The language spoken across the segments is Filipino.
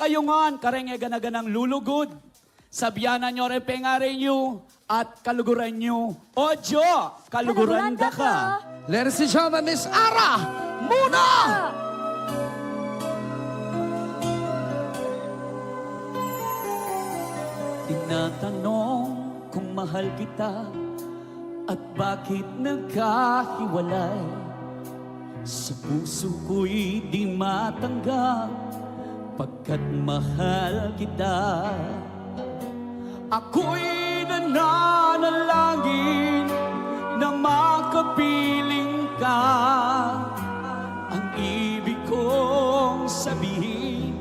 kayungan, karenge ganaganang lulugod. Sabyanan nyo rin pengare nyo at kaluguran nyo. Ojo, kaluguran da ka. Ladies and gentlemen, Miss Ara Muna! Tinatanong kung mahal kita at bakit nagkahiwalay. Sa puso ko'y di matanggap pagkat mahal kita. Ako'y nananalangin na makapiling ka. Ang ibig kong sabihin,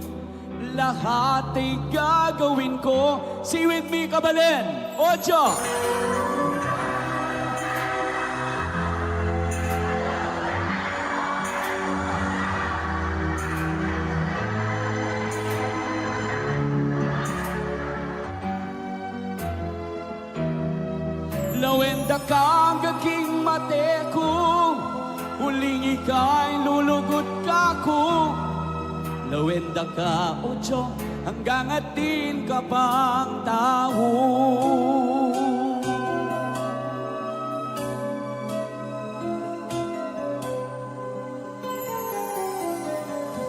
lahat ay gagawin ko. See with me, Kabalen! Ocho! Lawenda kang gaging mate ko, huling ika'y lulugot ka ko. Lawenda ka, ocho, hanggang atin ka pang tao.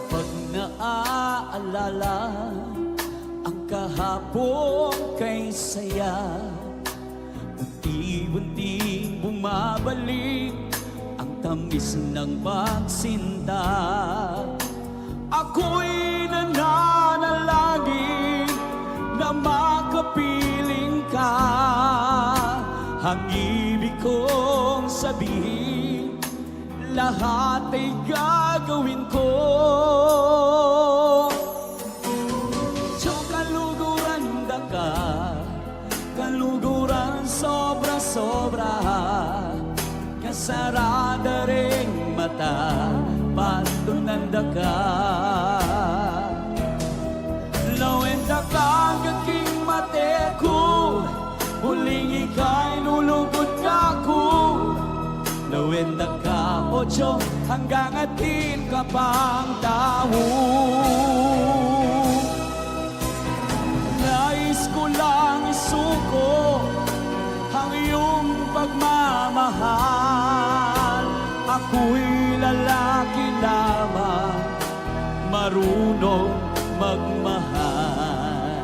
Pag naaalala ang kahapon kay saya, unti-unting bumabalik ang tamis ng pagsinta. Ako'y nananalangin na makapiling ka. Ang ibig kong sabihin, lahat ay gagawin ko. So kaluguran da ka, kaluguran sobra-sobra, kasarada ring mata, patunanda ka. Lawenda kang aking mate ko, huling ika'y lulugot ka ko. Lawenda ka, ocho, hanggang atin ka pang tao. Nais ko lang isuko ang iyong pagmamahal. Ako'y lalaki lamang, marunong magmahal.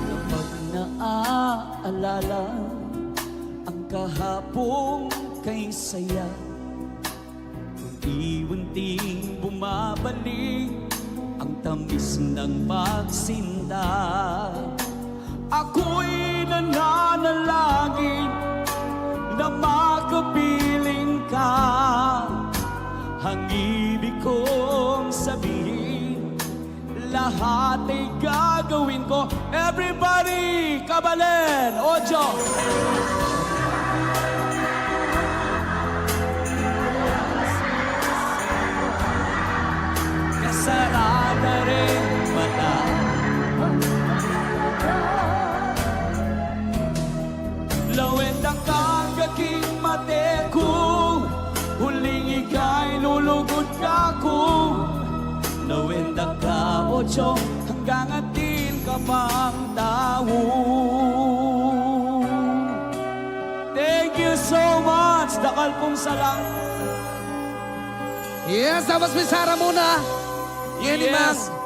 Kapag naaalala ang kahapong kay saya, unti-unting bumabalik ang tamis ng pagsinta. Ako'y nananalangin na makapiling ka. Ang ibig kong sabihin, lahat ay gagawin ko. Everybody, Kabalen, Ocho! Kasarada rin mata, lawenda kang aking mate ko, huling ika'y lulugot ka ko. Lawenda ka, ocho, hanggang atin ka pang tao. Thank you so much, dakal pong salang. Yes, that was Miss Ara Muna. Yan ni Yes. Ma'am.